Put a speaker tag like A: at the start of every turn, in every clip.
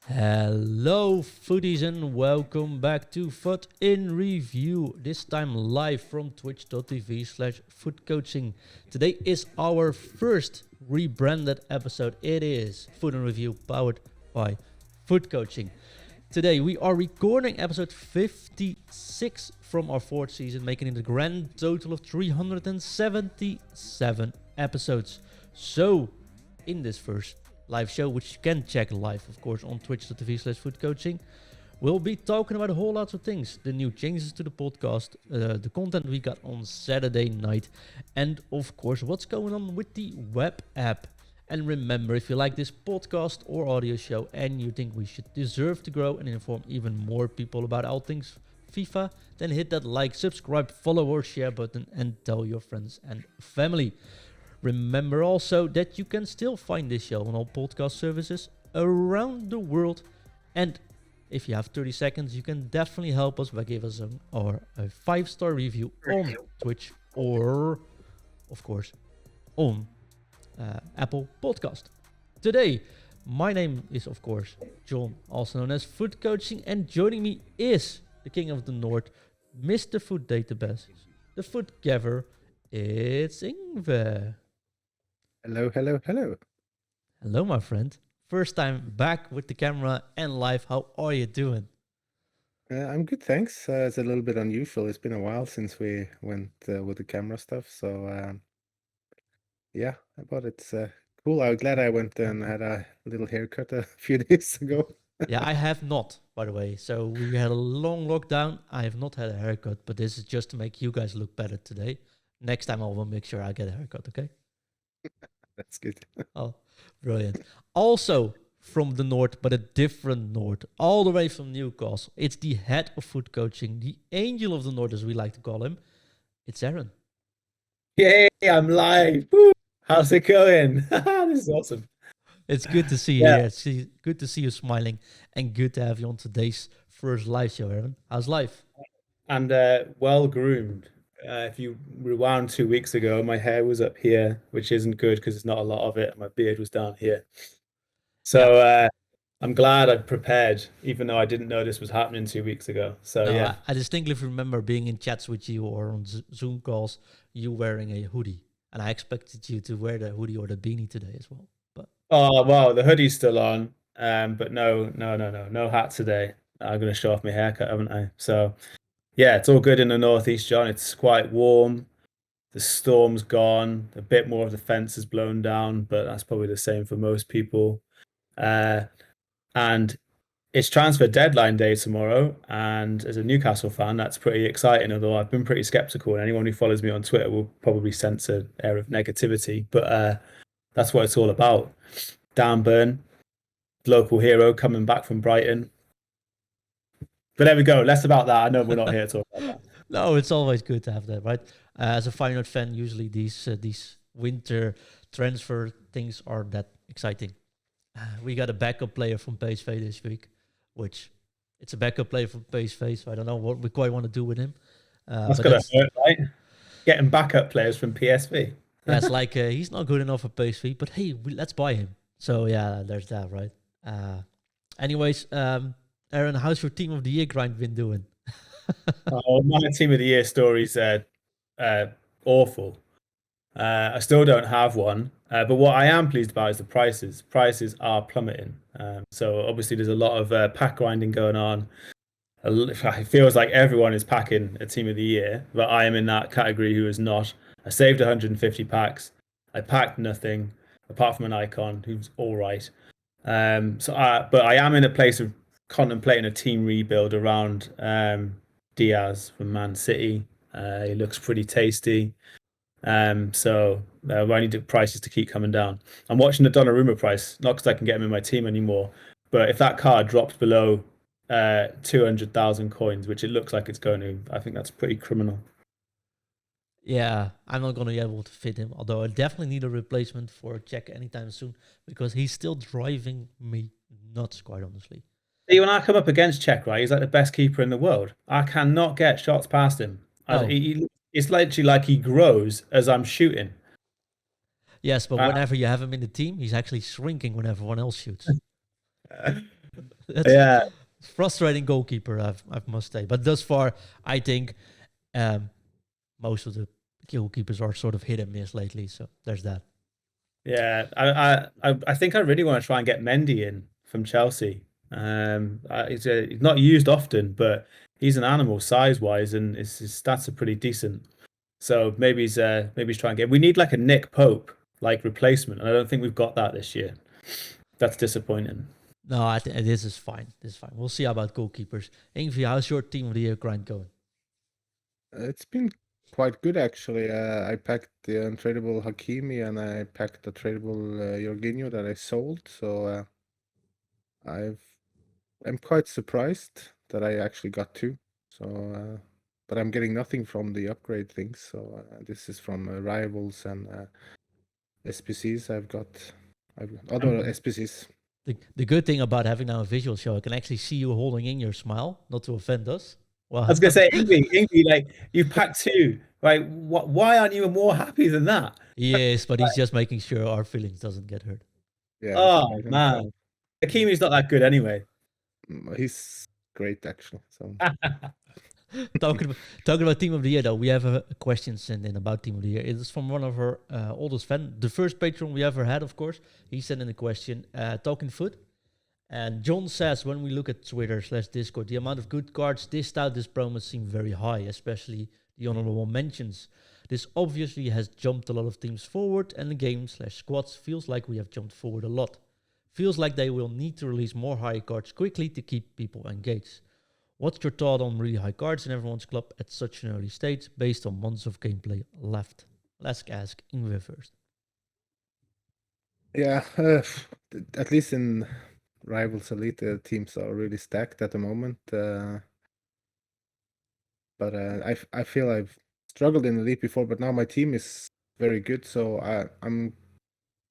A: Hello, foodies, and welcome back to Foot in Review. This time live from twitch.tv/footcoaching. Today is our first rebranded episode. It is Foot in Review powered by Foot Coaching. Today we are recording episode 56 from our fourth season, making it a grand total of 377 episodes. So, in this first live show, which you can check live, of course, on twitch.tv/footcoaching. We'll be talking about a whole lot of things. The new changes to the podcast, the content we got on Saturday night, and of course, what's going on with the web app. And remember, if you like this podcast or audio show and you think we should deserve to grow and inform even more people about all things FIFA, then hit that like, subscribe, follow or share button and tell your friends and family. Remember also that you can still find this show on all podcast services around the world. And if you have 30 seconds, you can definitely help us by giving us a 5-star review on Twitch or, of course, on Apple Podcast. Today, my name is, of course, John, also known as Foot Coaching. And joining me is the King of the North, Mr. Foot Database, the Foot Gaver. It's Ingve.
B: Hello, hello, hello.
A: Hello, my friend. First time back with the camera and live. How are you doing?
B: I'm good, thanks. It's a little bit unusual. It's been a while since we went with the camera stuff. So, yeah, but it's cool. I'm glad I went and had a little haircut a few days ago.
A: Yeah, I have not, by the way. So we had a long lockdown. I have not had a haircut, but this is just to make you guys look better today. Next time I will make sure I get a haircut, okay?
B: That's good.
A: Oh, brilliant. Also from the north, but a different north, all the way from Newcastle. It's the head of Foot Coaching, the angel of the north, as we like to call him. It's Aaron.
C: Yay, I'm live. Woo! How's it going? This is awesome.
A: It's good to see you here. It's good to see you smiling and good to have you on today's first live show, Aaron. How's life?
C: And well groomed. If you rewound 2 weeks ago, my hair was up here, which isn't good because there's not a lot of it. My beard was down here. So I'm glad I've prepared, even though I didn't know this was happening 2 weeks ago. So yeah.
A: I distinctly remember being in chats with you or on Zoom calls, you wearing a hoodie. And I expected you to wear the hoodie or the beanie today as well. But
C: oh, well, the hoodie's still on. But no hat today. I'm going to show off my haircut, haven't I? So yeah, it's all good in the northeast, John. It's quite warm. The storm's gone. A bit more of the fence is blown down, but that's probably the same for most people. And it's transfer deadline day tomorrow. And as a Newcastle fan, that's pretty exciting, although I've been pretty skeptical. And anyone who follows me on Twitter will probably sense an air of negativity. But that's what it's all about. Dan Burn, local hero, coming back from Brighton. But there we go. Less about that. I know we're not here to talk about that.
A: no, it's always good to have that, right? As a Feyenoord fan, usually these winter transfer things are that exciting. We got a backup player from PSV this week, which it's a backup player from PSV, so I don't know what we quite want to do with him.
C: That's going to hurt, right? Getting backup players from PSV.
A: That's like he's not good enough for PSV, but hey, let's buy him. So yeah, there's that, right? Anyways, Aaron, how's your team of the year grind been doing?
C: My team of the year story's awful. I still don't have one, but what I am pleased about is the prices. Prices are plummeting. So obviously there's a lot of pack grinding going on. It feels like everyone is packing a team of the year, but I am in that category who is not. I saved 150 packs. I packed nothing apart from an icon who's all right. But I am in a place of contemplating a team rebuild around Diaz from Man City. He looks pretty tasty. So I need the prices to keep coming down. I'm watching the Donnarumma price, not because I can get him in my team anymore, but if that card drops below 200,000 coins, which it looks like it's going to, I think that's pretty criminal.
A: Yeah, I'm not going to be able to fit him, although I definitely need a replacement for Czech anytime soon because he's still driving me nuts, quite honestly.
C: See, when I come up against Czech, right, he's like the best keeper in the world. I cannot get shots past him.
A: Oh.
C: It's literally like he grows as I'm shooting.
A: Yes, but whenever you have him in the team, he's actually shrinking when everyone else shoots. That's
C: Yeah,
A: frustrating goalkeeper, I must say. But thus far, I think most of the goalkeepers are sort of hit and miss lately. So there's that.
C: yeah. I think I really want to try and get Mendy in from Chelsea. He's not used often, but he's an animal size-wise, and his stats are pretty decent. So maybe he's trying to get. We need like a Nick Pope like replacement, and I don't think we've got that this year. That's disappointing.
A: No, I think this is fine. This is fine. We'll see about goalkeepers. Ingvi, how's your team of the year grind going?
B: It's been quite good actually. I packed the untradeable Hakimi and I packed the tradable Jorginho that I sold. So I'm quite surprised that I actually got two. So, but I'm getting nothing from the upgrade things. So this is from rivals and SPCs. I've got other SPCs.
A: The good thing about having now a visual show, I can actually see you holding in your smile, not to offend us. Well,
C: I was gonna say, Ingvi, like you packed two, right? Why aren't you more happy than that?
A: yes, but he's just making sure our feelings doesn't get hurt.
B: Yeah.
C: Oh man, Hakimi's not that good anyway.
B: He's great actually. So
A: talking about team of the year, though, we have a question sent in about team of the year. It is from one of our oldest fans, the first patron we ever had, of course. He sent in a question, talking foot. And John says, when we look at Twitter/Discord, the amount of good cards dished out this promo seem very high, especially the honorable mentions. This obviously has jumped a lot of teams forward, and the game/squads feels like we have jumped forward a lot. Feels like they will need to release more high cards quickly to keep people engaged. What's your thought on really high cards in everyone's club at such an early stage, based on months of gameplay left? Let's ask Ingve first.
B: yeah, at least in Rivals Elite, the teams are really stacked at the moment. But I feel I've struggled in Elite before, but now my team is very good, so I'm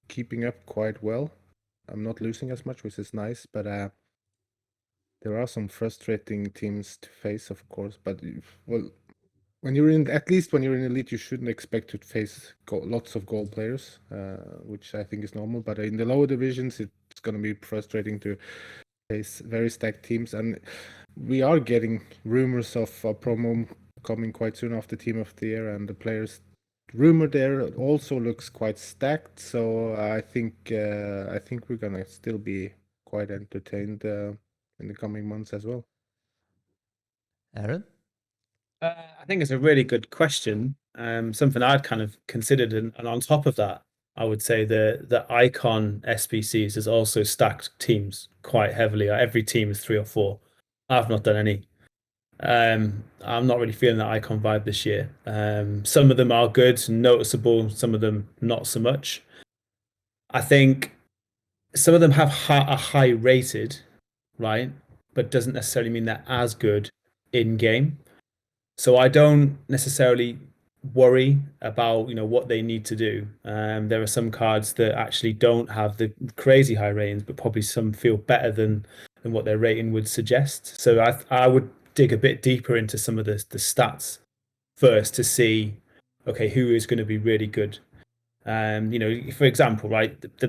B: keeping up quite well. I'm not losing as much, which is nice, but there are some frustrating teams to face, of course. But well, when you're in Elite, you shouldn't expect to face lots of goal players, which I think is normal. But in the lower divisions, it's going to be frustrating to face very stacked teams, and we are getting rumors of a promo coming quite soon after Team of the Year, and the players rumored there also looks quite stacked. So I think we're gonna still be quite entertained in the coming months as well.
A: Aaron?
C: I think it's a really good question. Something I'd kind of considered, and on top of that, I would say the icon SPCs has also stacked teams quite heavily. Every team is 3 or 4. I've not done any. I'm not really feeling that icon vibe this year. Some of them are good, noticeable. Some of them not so much. I think some of them have a high rated, right? But doesn't necessarily mean they're as good in game. So I don't necessarily worry about what they need to do. There are some cards that actually don't have the crazy high ratings, but probably some feel better than what their rating would suggest. So I would dig a bit deeper into some of the stats first to see, okay, who is going to be really good. For example, right, the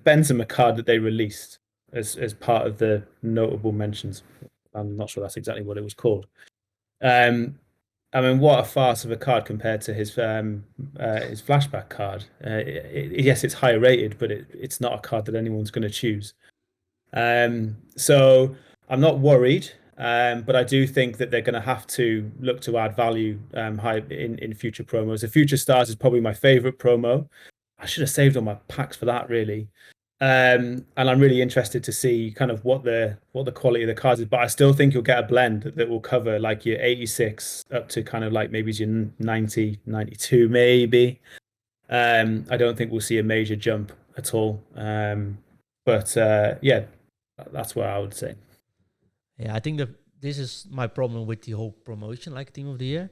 C: Benzema card that they released as part of the notable mentions. I'm not sure that's exactly what it was called. I mean, what a farce of a card compared to his flashback card. Yes, it's high rated, but it's not a card that anyone's going to choose. So I'm not worried, but I do think that they're going to have to look to add value high in future promos. The Future Stars is probably my favorite promo. I should have saved all my packs for that, really. And I'm really interested to see kind of what the quality of the cards is, but I still think you'll get a blend that will cover like your 86 up to kind of like maybe your 90, 92 maybe. I don't think we'll see a major jump at all. But yeah, that's what I would say.
A: Yeah, I think that this is my problem with the whole promotion, like Team of the Year.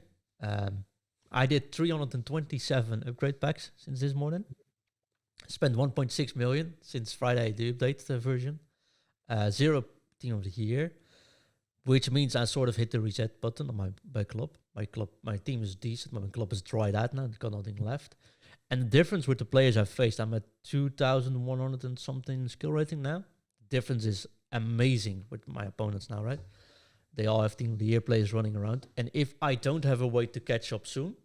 A: I did 327 upgrade packs since this morning. Spent 1.6 million since Friday, the update version. 0 Team of the Year, which means I sort of hit the reset button on my club. My team is decent, my club is dried out now, got nothing left. And the difference with the players I've faced, I'm at 2,100 and something skill rating now. The difference is amazing with my opponents now, right? They all have Team of the Year players running around. And if I don't have a way to catch up soon,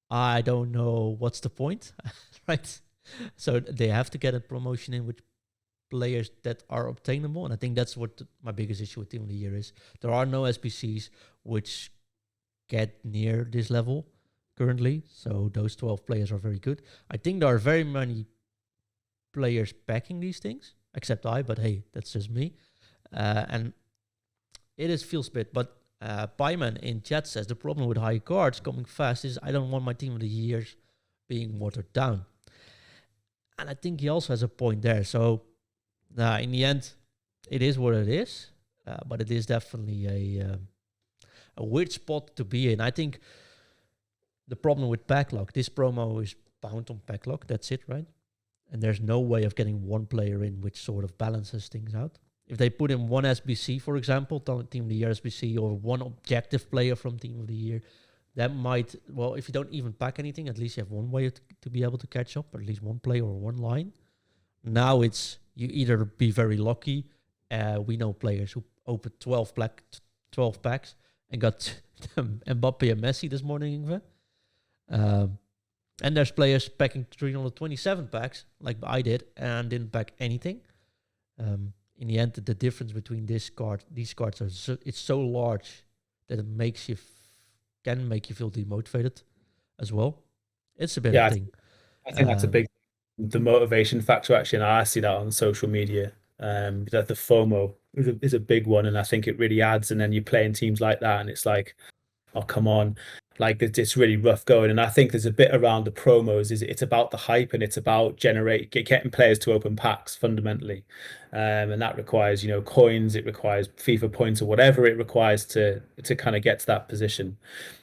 A: I don't know what's the point, right? So they have to get a promotion in with players that are obtainable. And I think that's what my biggest issue with Team of the Year is. There are no SBCs which get near this level currently. So those 12 players are very good. I think there are very many players backing these things, except I, but hey, that's just me. And it feels a bit, but Pyman in chat says the problem with high cards coming fast is I don't want my Team of the Years being watered down. And I think he also has a point there. So in the end, it is what it is, but it is definitely a weird spot to be in. I think the problem with backlog, this promo is bound on backlog, that's it, right? And there's no way of getting one player in which sort of balances things out. If they put in one SBC, for example, Team of the Year SBC, or one objective player from Team of the Year, that might, well, if you don't even pack anything, at least you have one way to be able to catch up, or at least one player or one line. Now it's, you either be very lucky. We know players who opened 12 packs and got Mbappe and Messi this morning, Ingve. And there's players packing 327 packs, like I did, and didn't pack anything. In the end, the difference between these cards are it's so large that it makes you can make you feel demotivated as well. It's a bit of a thing.
C: I think that's a big the motivation factor. Actually, and I see that on social media. That the FOMO is a big one, and I think it really adds. And then you play in teams like that, and it's like, oh come on, like it's really rough going. And I think there's a bit around the promos. It's about the hype, and it's about getting players to open packs fundamentally, and that requires coins. It requires FIFA points or whatever it requires to kind of get to that position.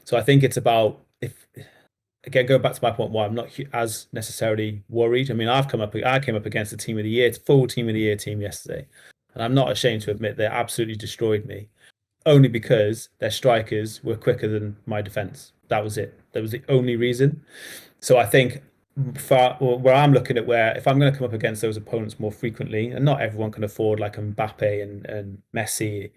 C: So I think it's about Again, going back to my point, why I'm not as necessarily worried. I mean, I came up against the Team of the Year, full Team of the Year team yesterday, and I'm not ashamed to admit they absolutely destroyed me, only because their strikers were quicker than my defense. That was it. That was the only reason. So I think where I'm looking at if I'm going to come up against those opponents more frequently, and not everyone can afford like Mbappe and Messi,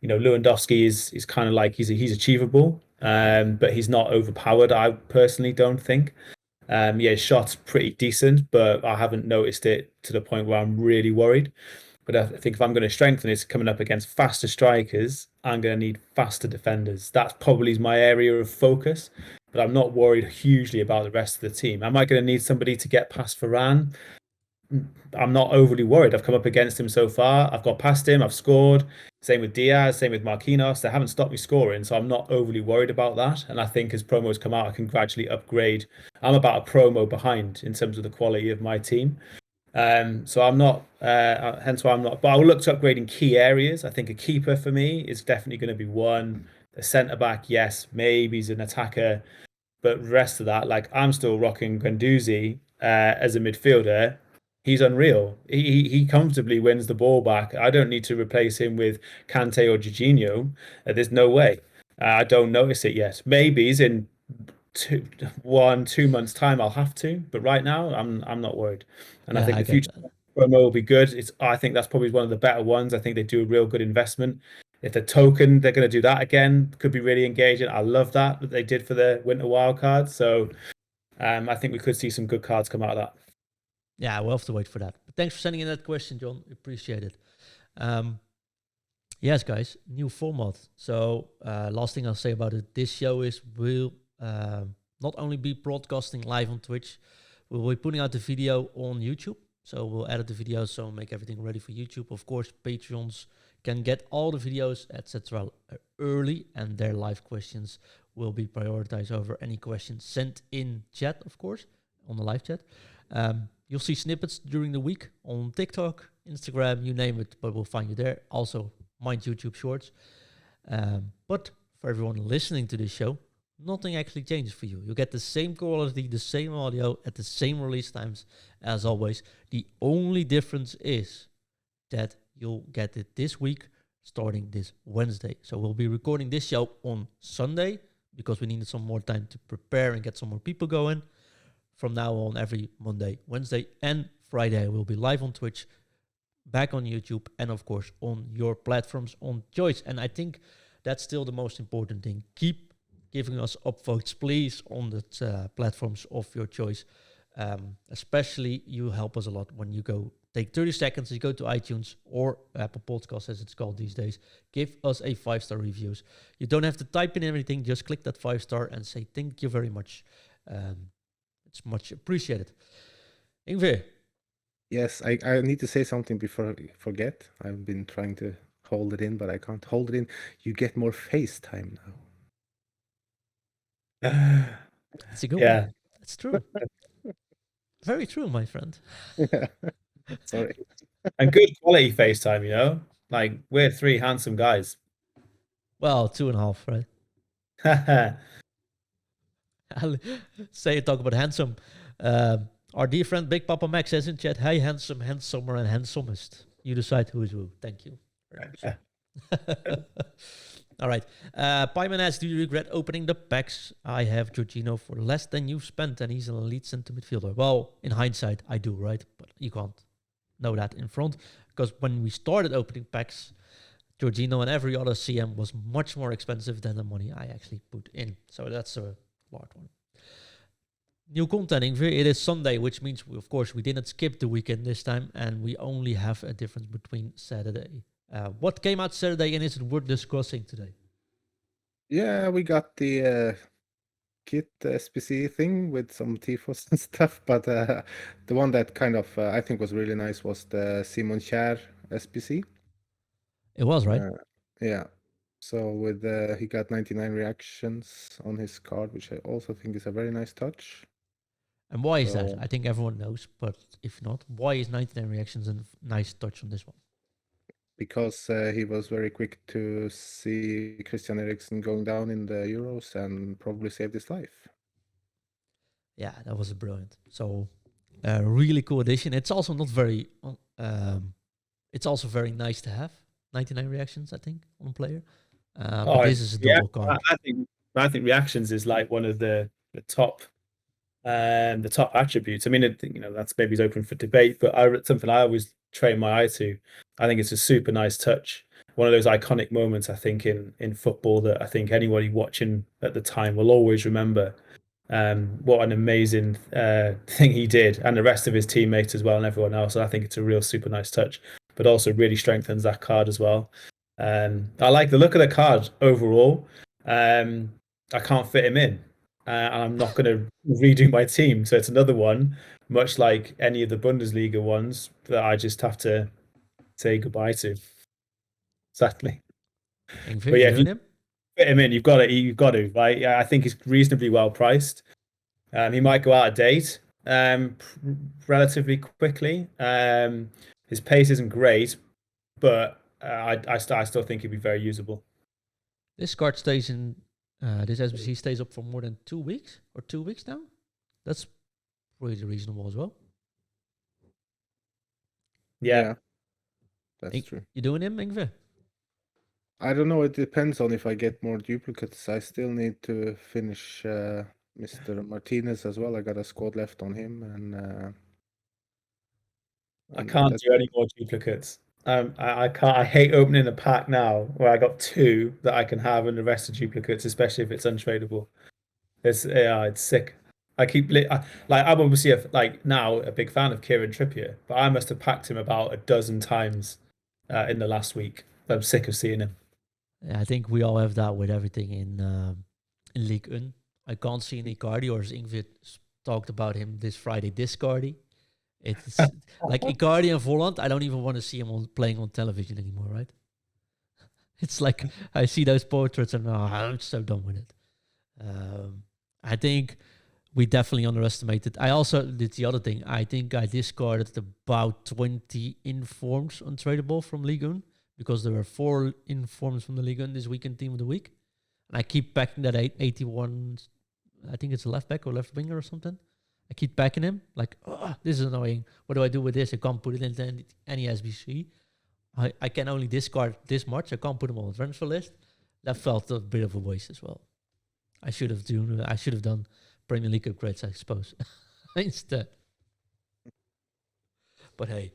C: Lewandowski is kind of like he's achievable, but he's not overpowered. I personally don't think. His shot's pretty decent, but I haven't noticed it to the point where I'm really worried. But I think if I'm going to strengthen it, coming up against faster strikers, I'm going to need faster defenders. That's probably my area of focus. But I'm not worried hugely about the rest of the team. Am I going to need somebody to get past Varane? I'm not overly worried. I've come up against him so far. I've got past him. I've scored. Same with Diaz. Same with Marquinhos. They haven't stopped me scoring, so I'm not overly worried about that. And I think as promos come out, I can gradually upgrade. I'm about a promo behind in terms of the quality of my team. So I'm not, hence why I'm not, but I will look to upgrade in key areas. I think a keeper for me is definitely going to be one. A centre back, yes, maybe he's an attacker, but the rest of that, like I'm still rocking Guendouzi as a midfielder. He's unreal. He comfortably wins the ball back. I don't need to replace him with Kante or Jorginho. There's no way. I don't notice it yet. Maybe he's in 2 months' time I'll have to, but right now I'm not worried. And I think the future promo will be good. I think that's probably one of the better ones. I think they do a real good investment. If the token, they're going to do that again, could be really engaging. I love that they did for the winter wild card. So I think we could see some good cards come out of that.
A: Yeah, we'll have to wait for that. But thanks for sending in that question, John. Appreciate it. Yes, guys, new format. So last thing I'll say about it, this show is we'll not only be broadcasting live on Twitch, we'll be putting out the video on YouTube. So we'll edit the video, so make everything ready for YouTube. Of course, Patreons can get all the videos, etc. early, and their live questions will be prioritized over any questions sent in chat, of course, on the live chat. You'll see snippets during the week on TikTok, Instagram, you name it, but we'll find you there. Also, mind YouTube Shorts. But for everyone listening to this show, nothing actually changes for you. You get the same quality, the same audio at the same release times as always. The only difference is that you'll get it this week, starting this Wednesday. So we'll be recording this show on Sunday because we needed some more time to prepare and get some more people going. From now on, every Monday, Wednesday, and Friday, we'll be live on Twitch back on YouTube, and of course on your platforms on choice. And I think that's still the most important thing. Keep giving us upvotes, please, on the platforms of your choice. Especially, you help us a lot when you go take 30 seconds, you go to iTunes or Apple Podcasts, as it's called these days. Give us a 5-star reviews. You don't have to type in everything, just click that 5-star and say thank you very much. It's much appreciated. Ingve.
B: Yes, I need to say something before I forget. I've been trying to hold it in, but I can't hold it in. You get more FaceTime now.
A: It's a good
C: Yeah.
A: one. That's true. Very true, my friend.
B: Yeah. Sorry.
C: And good quality FaceTime, you know? Like, we're three handsome guys.
A: Well, 2.5, right? I'll talk about handsome. Our dear friend Big Papa Max says in chat, "Hey, handsome, handsomer, and handsomest. You decide who is who." Thank you very much. All right. Pyman asks, "Do you regret opening the packs? I have Jorginho for less than you've spent, and he's an elite centre midfielder." Well, in hindsight, I do, right? But you can't know that in front, because when we started opening packs, Jorginho and every other CM was much more expensive than the money I actually put in. So that's a large one. New content, it is Sunday, which means, of course, we didn't skip the weekend this time, and we only have a difference between Saturday. What came out Saturday, and is it worth discussing today?
B: Yeah, we got the kit SPC thing with some tifos and stuff, but the one that kind of I think was really nice was the Simon Kjær SPC.
A: It was, right?
B: Yeah. So with he got 99 reactions on his card, which I also think is a very nice touch.
A: And why is that? I think everyone knows, but if not, why is 99 reactions a nice touch on this one?
B: Because he was very quick to see Christian Eriksen going down in the Euros and probably saved his life.
A: Yeah, that was brilliant. So, really cool addition. It's also not very. It's also very nice to have 99 reactions, I think, on a player. But this is a double card.
C: I think reactions is like one of the top attributes. I mean, that's maybe open for debate, but something I always train my eye to. I think it's a super nice touch. One of those iconic moments, I think, in football that I think anybody watching at the time will always remember. What an amazing thing he did, and the rest of his teammates as well, and everyone else. I think it's a real super nice touch, but also really strengthens that card as well. I like the look of the card overall. I can't fit him in, and I'm not going to redo my team. So it's another one, much like any of the Bundesliga ones, that I just have to say goodbye to. Sadly. But yeah, if you fit him in, you've got to, right? Yeah, I think he's reasonably well priced. He might go out of date relatively quickly. His pace isn't great, but I still think he'd be very usable.
A: This card stays in. This SBC stays up for more than 2 weeks or 2 weeks now. That's pretty reasonable as well.
B: Yeah, that's true.
A: You doing him, Ingve?
B: I don't know. It depends on if I get more duplicates. I still need to finish Mr. Martinez as well. I got a squad left on him, and
C: I can't do any more duplicates. I can't. I hate opening a pack now where I got 2 that I can have and the rest are duplicates, especially if it's untradeable. It's sick. I keep I'm obviously now a big fan of Kieran Trippier, but I must have packed him about a dozen times in the last week. I'm sick of seeing him.
A: Yeah, I think we all have that with everything in League 1. I can't see any Icardi, or as Ingrid talked about him this Friday, discardy. It's like Icardi and Volland. I don't even want to see him playing on television anymore, right? It's like I see those portraits and I'm so done with it. I think we definitely underestimated. I also did the other thing. I think I discarded about 20 informs untradeable from Ligue 1 because there were 4 informs from the Ligue 1 this weekend team of the week. And I keep backing that 81, I think it's a left back or left winger or something. I keep backing him. Like, this is annoying. What do I do with this? I can't put it into any SBC. I can only discard this much. I can't put him on the transfer list. That felt a bit of a waste as well. I should have done Premier League upgrades, I suppose, instead. But hey,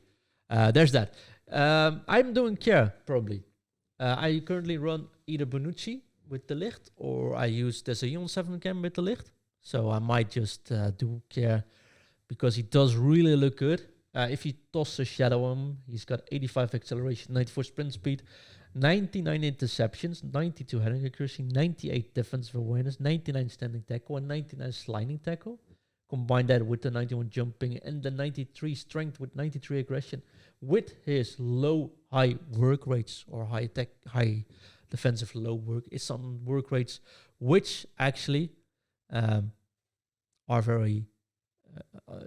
A: There's that. I'm doing care, probably. I currently run either Bonucci with the Licht, or I use there's a Ion 7 cam with the Licht. So I might just do care because he does really look good. If you toss a shadow on him, he's got 85 acceleration, 94 sprint speed, 99 interceptions, 92 heading accuracy, 98 defensive awareness, 99 standing tackle, and 99 sliding tackle. Combine that with the 91 jumping and the 93 strength with 93 aggression. With his high work rates or high defensive low work, it's some work rates which actually are very.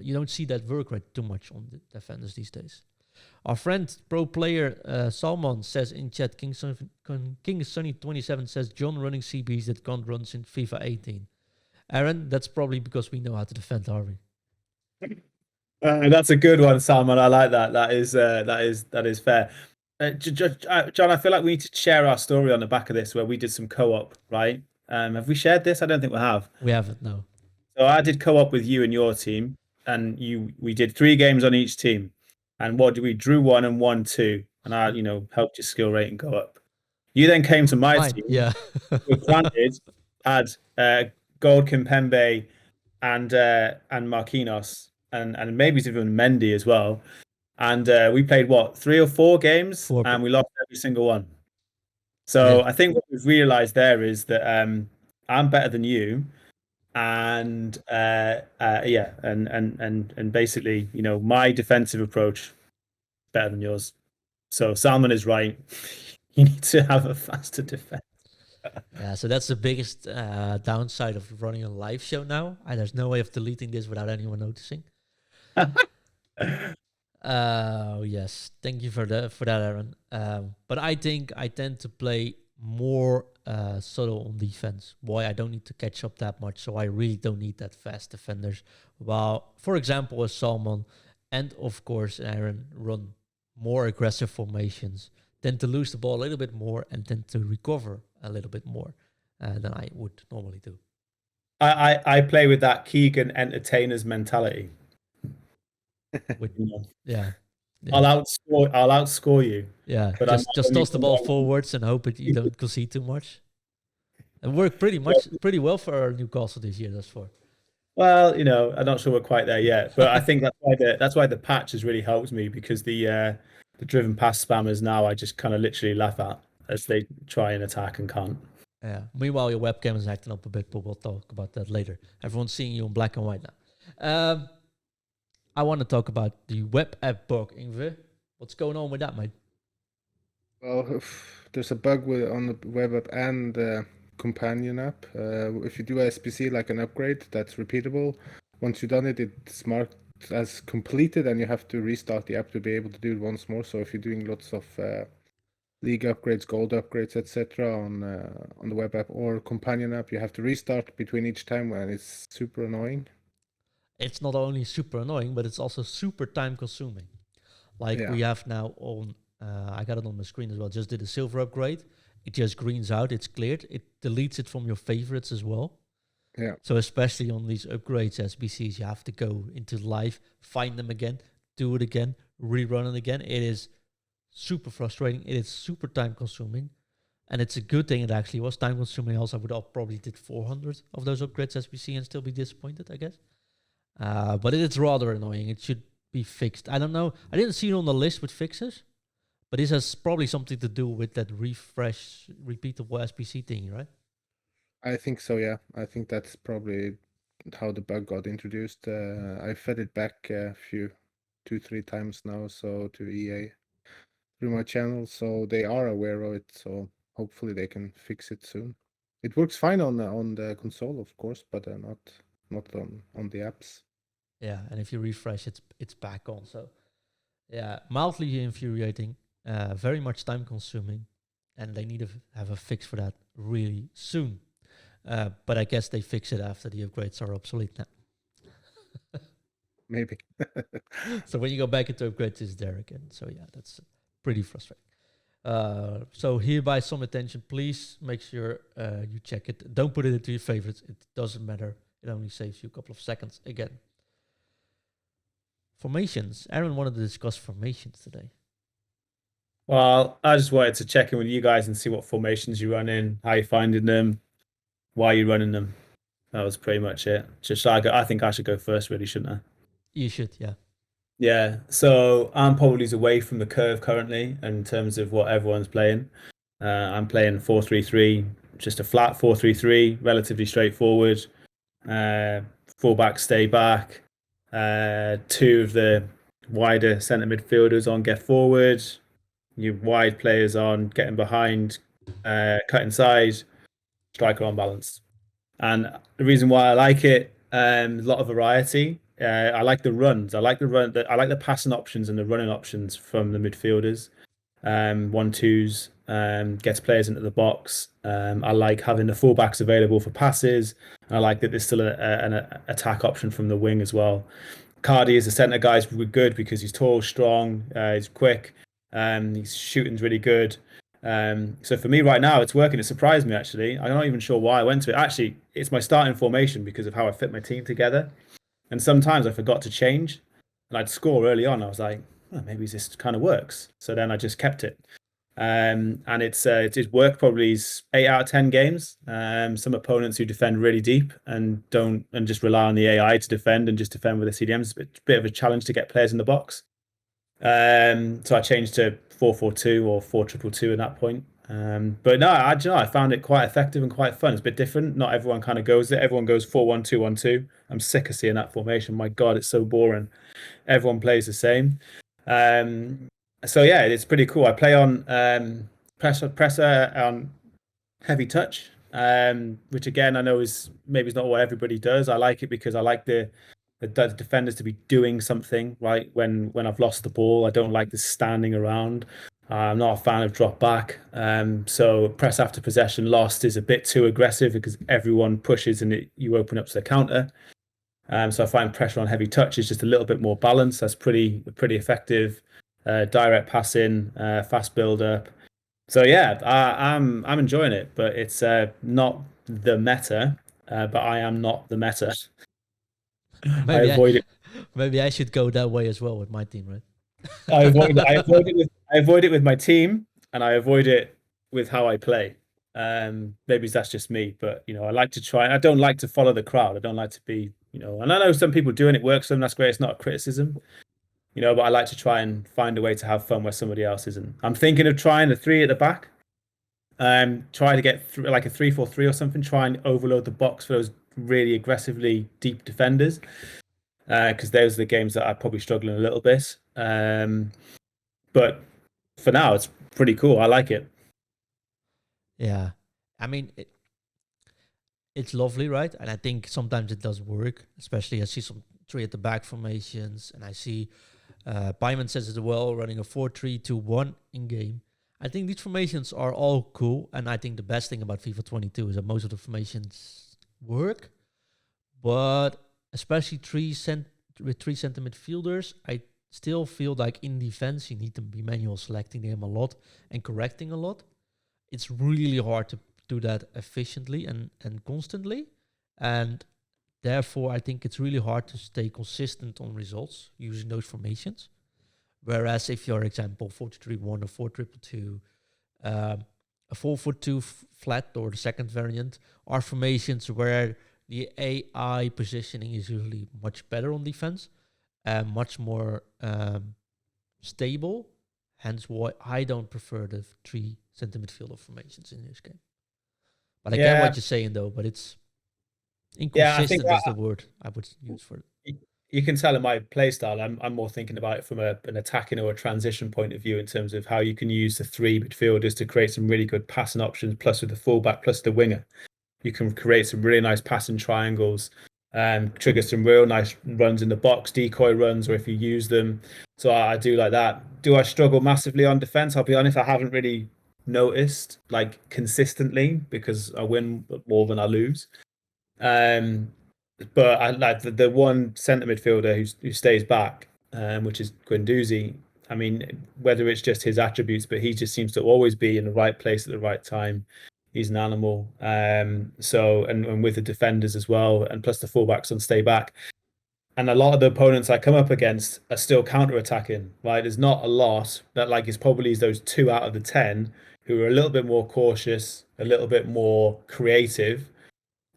A: You don't see that work rate too much on the defenders these days. Our friend, pro player Salman says in chat, King Sunny 27 says John running CBs that can't run in FIFA 18. Aaron, that's probably because we know how to defend, are we?
C: That's a good one, Salman. I like that. That is fair. John, I feel like we need to share our story on the back of this, where we did some co-op, right? Have we shared this? I don't think we have.
A: We haven't, no.
C: So I did co-op with you and your team, and we did 3 games on each team. And what did we drew 1 and won 2, and I helped your skill rating go up. You then came to my team.
A: Yeah.
C: We planted, had Gold Kimpembe and Marquinhos and maybe even Mendy as well. And we played 3 or 4 games, and we lost every single one. So I think what we've realized there is that I'm better than you. And and basically, my defensive approach better than yours. So Salman is right. You need to have a faster defense.
A: Yeah, so that's the biggest downside of running a live show now. There's no way of deleting this without anyone noticing. Yes, thank you for that, Aaron. But I think I tend to play more subtle on defense. Boy, I don't need to catch up that much, so I really don't need that fast defenders. While, for example, as Salman and of course Aaron run more aggressive formations, tend to lose the ball a little bit more and tend to recover a little bit more than I would normally do.
C: I play with that Keegan entertainer's mentality.
A: Yeah.
C: I'll outscore you.
A: Yeah, but just toss the ball forwards and hope you don't concede too much. It worked pretty well for our Newcastle this year, thus far.
C: Well, I'm not sure we're quite there yet, but I think that's why the patch has really helped me, because the driven pass spammers now I just kind of literally laugh at as they try and attack and can't.
A: Yeah. Meanwhile, your webcam is acting up a bit, but we'll talk about that later. Everyone's seeing you in black and white now. I want to talk about the web app bug, Ingve. What's going on with that, mate?
B: Well, there's a bug on the web app and the companion app. If you do a SBC, like an upgrade that's repeatable, once you've done it, it's marked as completed, and you have to restart the app to be able to do it once more. So if you're doing lots of league upgrades, gold upgrades, etc. on the web app or companion app, you have to restart between each time, and it's super annoying.
A: It's not only super annoying, but it's also super time consuming. We have now on, I got it on the screen as well, just did a silver upgrade. It just greens out, it's cleared. It deletes it from your favorites as well.
B: Yeah.
A: So especially on these upgrades, SBCs, you have to go into live, find them again, do it again, rerun it again. It is super frustrating. It is super time consuming. And it's a good thing it actually was time consuming. Else I would have probably did 400 of those upgrades SBC and still be disappointed, I guess. But it is rather annoying. It should be fixed. I don't know. I didn't see it on the list with fixes, but this has probably something to do with that refresh, repeatable SBC thing, right?
B: I think so, yeah. I think that's probably how the bug got introduced. I fed it back a 2-3 times now, so to EA through my channel, so they are aware of it. So hopefully they can fix it soon. It works fine on the console, of course, but not on the apps.
A: Yeah, and if you refresh, it's back on. So yeah, mildly infuriating, very much time consuming, and they need to have a fix for that really soon. But I guess they fix it after the upgrades are obsolete now.
B: Maybe.
A: So when you go back into upgrades, it's there again. So yeah, that's pretty frustrating. So hereby some attention, please make sure you check it. Don't put it into your favorites. It doesn't matter. It only saves you a couple of seconds again. Formations. Aaron wanted to discuss formations today.
C: Well, I just wanted to check in with you guys and see what formations you run in, how you're finding them, why you're running them. That was pretty much it. I think I should go first, really, shouldn't I?
A: You should, yeah.
C: Yeah. So I'm probably away from the curve currently in terms of what everyone's playing. I'm playing 4-3-3, just a flat 4-3-3, relatively straightforward. Fullback stay back. Two of the wider centre midfielders on get forward. Your wide players on getting behind, cut inside, striker on balance. And the reason why I like it, a lot of variety. I like the runs. I like the passing options and the running options from the midfielders. 1-2s, gets players into the box. I like having the fullbacks available for passes. And I like that there's still an attack option from the wing as well. Cardi as a centre guy is good because he's tall, strong, he's quick, his shooting's really good. So for me right now, it's working. It surprised me actually. I'm not even sure why I went to it. Actually, it's my starting formation because of how I fit my team together. And sometimes I forgot to change, and I'd score early on. I was like, oh, maybe this kind of works. So then I just kept it. And it's worked probably 8 out of 10 games. Some opponents who defend really deep and just rely on the AI to defend and just defend with the CDMs. It's a bit of a challenge to get players in the box. So I changed to 4-4-2 or 4-2-2 at that point. But no, I found it quite effective and quite fun. It's a bit different. Not everyone kind of goes there. Everyone goes 4-1-2-1-2. I'm sick of seeing that formation. My God, it's so boring. Everyone plays the same. So yeah, it's pretty cool. I play on presser on heavy touch, which again I know is not what everybody does. I like it because I like the defenders to be doing something right when I've lost the ball. I don't like the standing around. I'm not a fan of drop back. So press after possession lost is a bit too aggressive because everyone pushes and you open up to the counter. So I find pressure on heavy touch is just a little bit more balanced. That's pretty effective. Direct passing, fast build up. So yeah, I'm enjoying it, but it's not the meta. But I am not the meta. I avoid it.
A: Maybe I should go that way as well with my team, right?
C: I avoid it with my team, and I avoid it with how I play. Maybe that's just me, but I like to try. I don't like to follow the crowd. I don't like to be, and I know some people do and it works for them. That's great. It's not a criticism, but I like to try and find a way to have fun where somebody else isn't. I'm thinking of trying the 3 at the back. Try to get like a 3-4-3 or something. Try and overload the box for those really aggressively deep defenders. Because those are the games that are probably struggling a little bit. But for now, it's pretty cool. I like it.
A: Yeah. I mean, it's lovely, right? And I think sometimes it does work, especially I see some 3 at the back formations, and I see Pyman says as well, running a 4-3-2-1 in game. I think these formations are all cool, and I think the best thing about FIFA 22 is that most of the formations work, but especially with 3 center midfielders, I still feel like in defense you need to be manual selecting them a lot and correcting a lot. It's really hard to do that efficiently and constantly, and therefore I think it's really hard to stay consistent on results using those formations. Whereas if your example 4-3-1 or 4-2-2, a 4-4-2 flat or the second variant are formations where the AI positioning is usually much better on defense and much more stable. Hence why I don't prefer the 3 center midfielder formations in this game. But I get what you're saying though, but it's inconsistent is the word I would use for it.
C: You can tell in my play style, I'm more thinking about it from an attacking or a transition point of view in terms of how you can use the 3 midfielders to create some really good passing options, plus with the fullback, plus the winger. You can create some really nice passing triangles, trigger some real nice runs in the box, decoy runs, or if you use them. So I do like that. Do I struggle massively on defense? I'll be honest, I haven't really noticed like consistently because I win more than I lose. But I like the one centre midfielder who stays back, which is Guendouzi. I mean, whether it's just his attributes, but he just seems to always be in the right place at the right time. He's an animal. So and with the defenders as well, and plus the fullbacks on stay back. And a lot of the opponents I come up against are still counter-attacking, right? There's not a lot that like it's probably those 2 out of the 10 who are a little bit more cautious, a little bit more creative.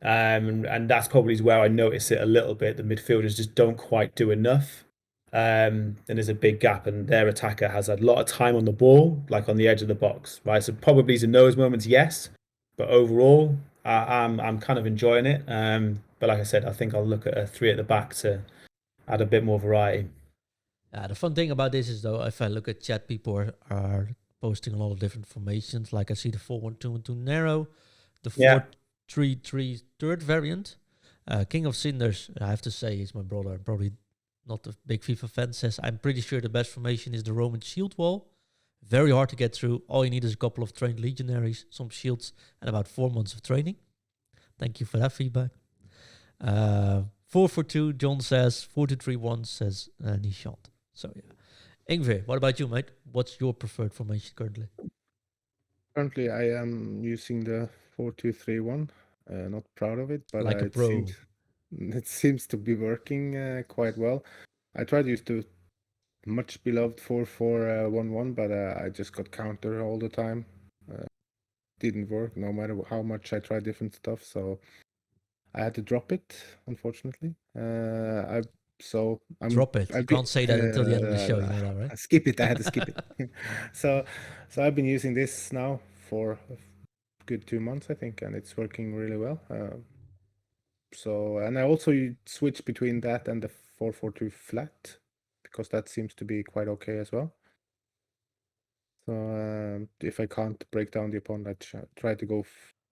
C: And that's probably where I notice it a little bit. The midfielders just don't quite do enough. And there's a big gap, and their attacker has a lot of time on the ball, like on the edge of the box, right? So probably in those moments, yes, but overall, I'm kind of enjoying it. But like I said, I think I'll look at a 3 at the back to add a bit more variety.
A: The fun thing about this is, though, if I look at chat, people are posting a lot of different formations. Like I see the 4-1-2-1-2 narrow, the 4-3-3 third variant. King of Cinders, I have to say, is my brother. Probably not a big FIFA fan. Says, I'm pretty sure the best formation is the Roman shield wall. Very hard to get through. All you need is a couple of trained legionaries, some shields, and about 4 months of training. Thank you for that feedback. 4-4-2, John says. 4-2-3-1 says Nishant. So yeah. Ingve, what about you, mate? What's your preferred formation currently?
B: Currently, I am using the 4-2-3-1. Not proud of it, but
A: Like a pro.
B: It seems to be working quite well. I tried to use the much beloved 4-4-1-1, but I just got counter all the time. Didn't work no matter how much I tried different stuff, so I had to drop it, unfortunately.
A: Drop it. You can't say that until the end of the show, you know that, right?
B: Skip it. I had to skip it. So I've been using this now for a good 2 months, I think, and it's working really well. And I also switch between that and the 4-4-2 flat, because that seems to be quite okay as well. So if I can't break down the opponent, I try to go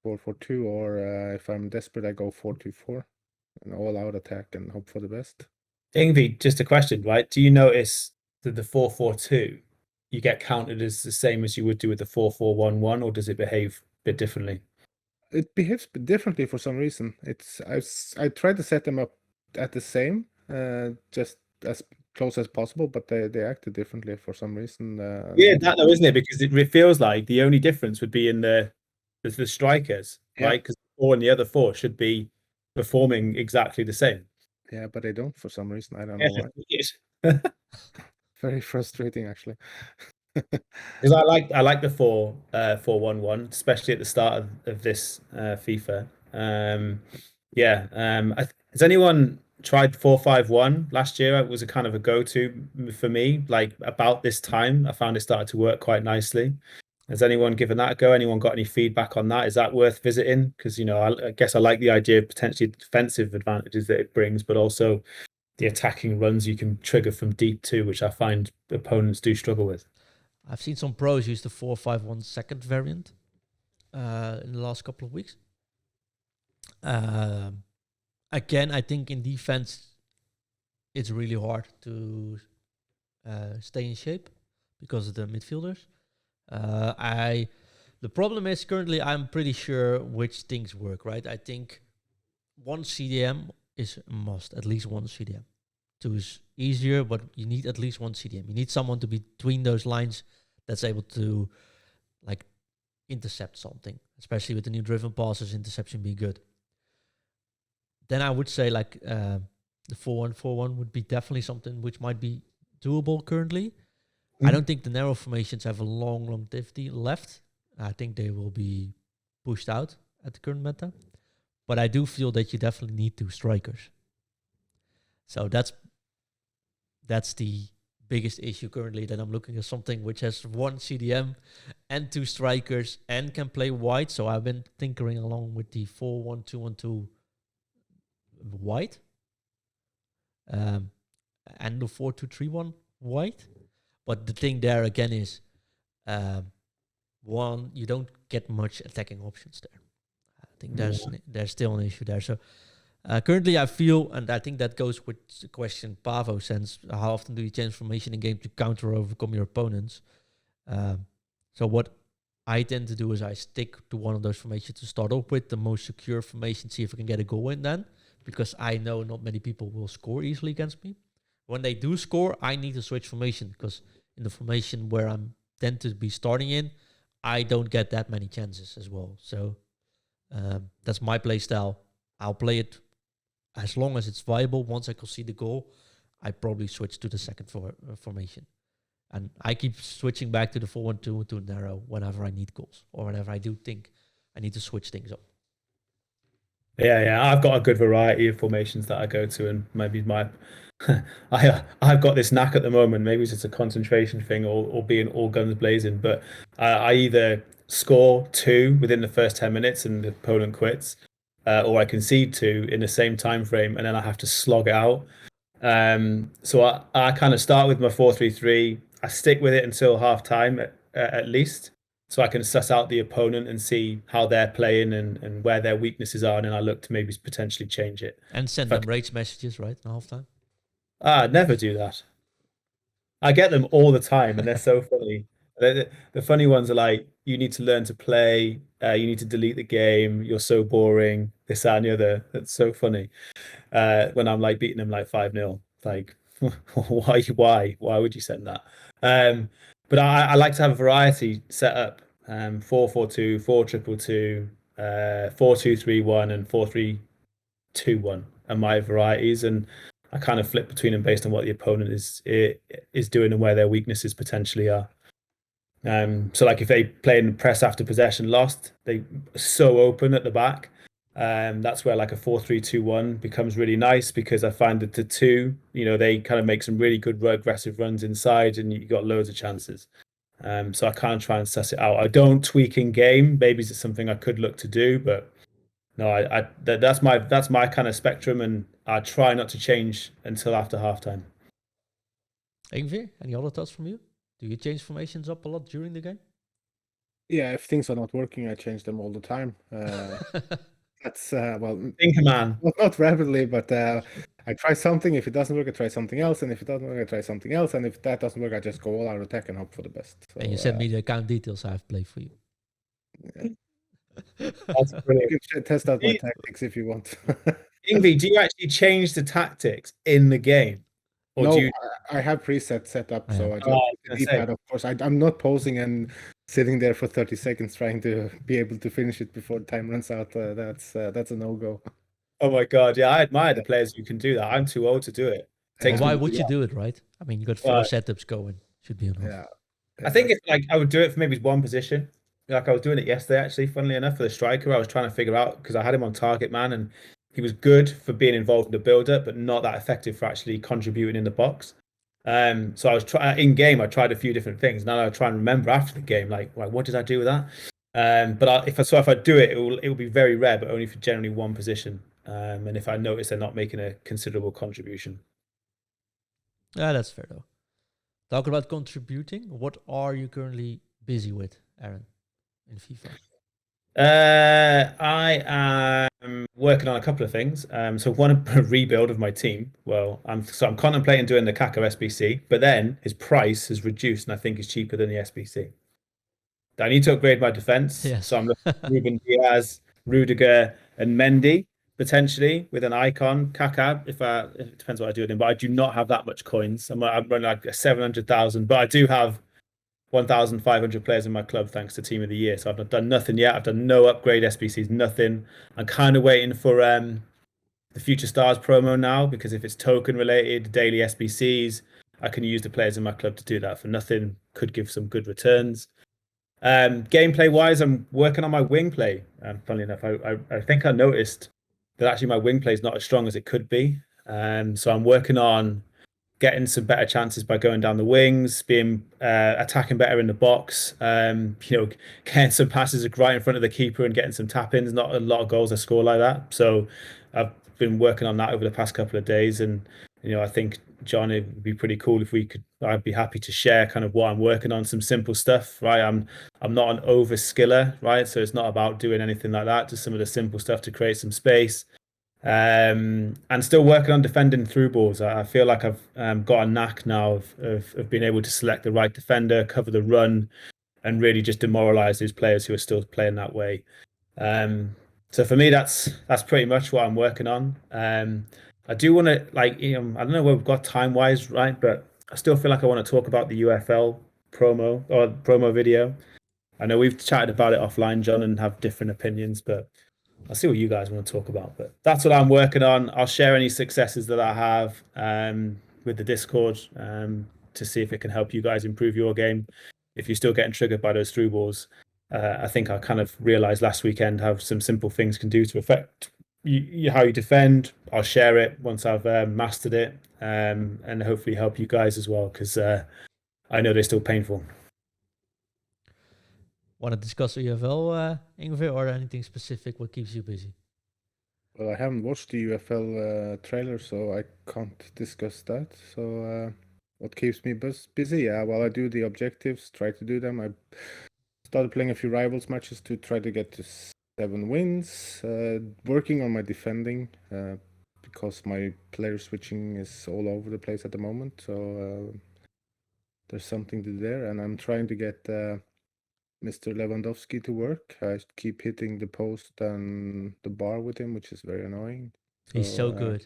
B: 4-4-2, or if I'm desperate, I go 4-2-4, an all-out attack and hope for the best.
C: Ingvi, just a question, right? Do you notice that the 4-4-2 you get counted as the same as you would do with the 4-4-1-1, or does it behave a bit differently?
B: It behaves differently for some reason. I try to set them up at the same, just as close as possible, but they acted differently for some reason.
C: Yeah, that though, isn't it? Because it feels like the only difference would be in the strikers, right? Because 4 and the other 4 should be performing exactly the same.
B: Yeah, but they don't for some reason. I don't know why.
C: Yes.
B: Very frustrating, actually.
C: Because I like the 4-1-1, especially at the start of this FIFA. Has anyone tried 4-5-1 last year? It was a kind of a go-to for me. Like about this time, I found it started to work quite nicely. Has anyone given that a go? Anyone got any feedback on that? Is that worth visiting? Because I guess I like the idea of potentially defensive advantages that it brings, but also the attacking runs you can trigger from deep too, which I find opponents do struggle with.
A: I've seen some pros use the 4-5-1 second variant in the last couple of weeks. Again, I think in defense, it's really hard to stay in shape because of the midfielders. The problem is currently I'm pretty sure which things work, right? I think one CDM is a must, at least one CDM. 2 is easier, but you need at least one CDM. You need someone to be between those lines that's able to like intercept something, especially with the new driven passes, interception be good. Then I would say like the 4-1-4-1 would be definitely something which might be doable currently. I don't think the narrow formations have a long longevity left. I think they will be pushed out at the current meta. But I do feel that you definitely need 2 strikers. So that's the biggest issue currently, that I'm looking at something which has 1 CDM and 2 strikers and can play wide. So I've been tinkering along with the 4-1-2-1-2 wide and the 4-2-3-1 wide. But the thing there again is, one, you don't get much attacking options there. I think there's still an issue there. So currently I feel, and I think that goes with the question Pavo sends, how often do you change formation in game to counter or overcome your opponents? So what I tend to do is I stick to one of those formations to start off with, the most secure formation, see if I can get a goal in then, because I know not many people will score easily against me. When they do score, I need to switch formation, because in the formation where I'm tend to be starting in, I don't get that many chances as well. So that's my play style. I'll play it as long as it's viable, once I concede the goal, I probably switch to the second formation. And I keep switching back to the 4-1-2 to narrow whenever I need goals or whenever I do think I need to switch things up.
C: Yeah, I've got a good variety of formations that I go to, and maybe I've got this knack at the moment. Maybe it's just a concentration thing, or being all guns blazing. But I either score 2 within the first 10 minutes and the opponent quits, or I concede 2 in the same time frame, and then I have to slog it out. So I kind of start with my 4-3-3. I stick with it until half time at least, so I can suss out the opponent and see how they're playing and where their weaknesses are, and then I look to maybe potentially change it.
A: And send them rage messages, right, in half time?
C: Never do that. I get them all the time, and they're so funny. The funny ones are like, you need to learn to play, you need to delete the game, you're so boring, this, that, and the other. That's so funny. When I'm like beating them like 5-0, like, why would you send that? But I like to have a variety set up. 4-4-2, 4-2-2, 4-2-3-1, and 4-3-2-1 are my varieties, and I kind of flip between them based on what the opponent is doing and where their weaknesses potentially are. So like if they play in press after possession lost, they so open at the back. That's where like a 4-3-2-1 becomes really nice, because I find that the 2, they kind of make some really good aggressive runs inside, and you got loads of chances. So I kind of try and suss it out. I don't tweak in game. Maybe it's something I could look to do, but no, that's my kind of spectrum, and I try not to change until after halftime.
A: Ingvar, any other thoughts from you? Do you change formations up a lot during the game?
B: Yeah, if things are not working, I change them all the time. That's
C: Think, man.
B: Not rapidly, but I try something. If it doesn't work, I try something else, and if it doesn't work, I try something else, and if that doesn't work, I just go all out attack and hope for the best. So,
A: and you send me the account details I've played for you.
B: Yeah.
C: That's brilliant.
B: You can test out my tactics if you want.
C: Ingvi, do you actually change the tactics in the game? Or
B: no,
C: do you...
B: I have presets set up, so I just
C: D-pad,
B: of course. I'm not pausing and sitting there for 30 seconds trying to be able to finish it before time runs out. That's a no-go.
C: Oh my God, yeah, I admire the players who can do that. I'm too old to do it.
A: Why would you do it, right? I mean, you got 4 setups going. Should be enough.
B: Yeah.
C: I think if like I would do it for maybe one position. Like I was doing it yesterday, actually, funnily enough, for the striker. I was trying to figure out, because I had him on target man, and he was good for being involved in the build-up, but not that effective for actually contributing in the box. So I was in game. I tried a few different things. Now I try and remember after the game, like what did I do with that? But if I do it, it will be very rare, but only for generally one position. And if I notice they're not making a considerable contribution.
A: Yeah, that's fair though. Talking about contributing, what are you currently busy with, Aaron, in FIFA?
C: I am working on a couple of things. So one, a rebuild of my team. Well, I'm contemplating doing the Kaka SBC, but then his price has reduced, and I think it's cheaper than the SBC. I need to upgrade my defense.
A: Yes.
C: So I'm looking at Ruben Diaz, Rudiger, and Mendy potentially with an icon. Kaka, it depends what I do with him, but I do not have that much coins. I'm running like 700,000, but I do have 1,500 players in my club thanks to Team of the Year. So I've done nothing yet. I've done no upgrade SBCs, nothing. I'm kind of waiting for the Future Stars promo now, because if it's token related, daily SBCs, I can use the players in my club to do that for nothing. Could give some good returns. Gameplay wise, I'm working on my wing play. Funnily enough, I think I noticed that actually my wing play is not as strong as it could be. So I'm working on getting some better chances by going down the wings, being attacking better in the box, getting some passes right in front of the keeper and getting some tap-ins. Not a lot of goals I score like that. So I've been working on that over the past couple of days, and I think, John, it would be pretty cool if I'd be happy to share kind of what I'm working on, some simple stuff, right? I'm not an over skiller, right? So it's not about doing anything like that, just some of the simple stuff to create some space. And still working on defending through balls. I feel like I've got a knack now of being able to select the right defender, cover the run, and really just demoralize those players who are still playing that way. So for me, that's pretty much what I'm working on. I do want to, I don't know where we've got time wise, right? But I still feel like I want to talk about the UFL promo video. I know we've chatted about it offline, John, and have different opinions, but I'll see what you guys want to talk about, but that's what I'm working on. I'll share any successes that I have with the Discord to see if it can help you guys improve your game. If you're still getting triggered by those through balls, I think I kind of realized last weekend how some simple things can do to affect how you defend. I'll share it once I've mastered it, and hopefully help you guys as well, because I know they're still painful.
A: Want to discuss UFL, Ingve, or anything specific? What keeps you busy?
B: Well, I haven't watched the UFL trailer, so I can't discuss that. So what keeps me busy? Yeah, well, I do the objectives, try to do them. I started playing a few rivals matches to try to get to 7 wins. Working on my defending because my player switching is all over the place at the moment. So there's something to do there, and I'm trying to get Mr. Lewandowski to work. I keep hitting the post and the bar with him, which is very annoying.
A: He's so good.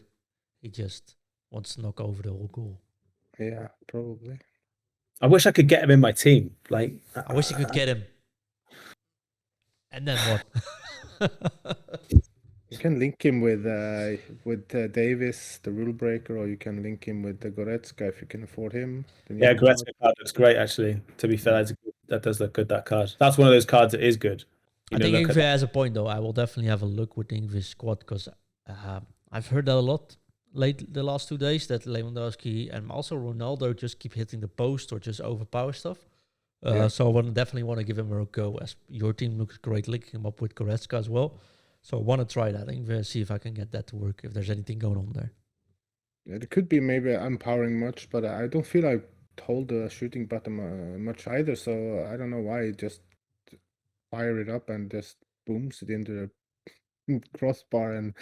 A: He just wants to knock over the whole goal.
B: Yeah, probably.
C: I wish I could get him in my team. Like,
A: I wish I could get him. And then what?
B: You can link him with Davis, the rule breaker, or you can link him with the Goretzka if you can afford him.
C: Yeah, Goretzka card looks great, actually. To be fair, that does look good, that card. That's one of those cards that is good.
A: I think Ingve has a point, though. I will definitely have a look with Ingve's squad, because I've heard that a lot the last 2 days, that Lewandowski and also Ronaldo just keep hitting the post or just overpower stuff. So I definitely want to give him a go, as your team looks great, linking him up with Goretzka as well. So I want to try that. Ingve, see if I can get that to work, if there's anything going on there.
B: Yeah, it could be maybe empowering much, but I don't feel I hold the shooting button much either. So I don't know why. Just fire it up and just booms it into the crossbar, and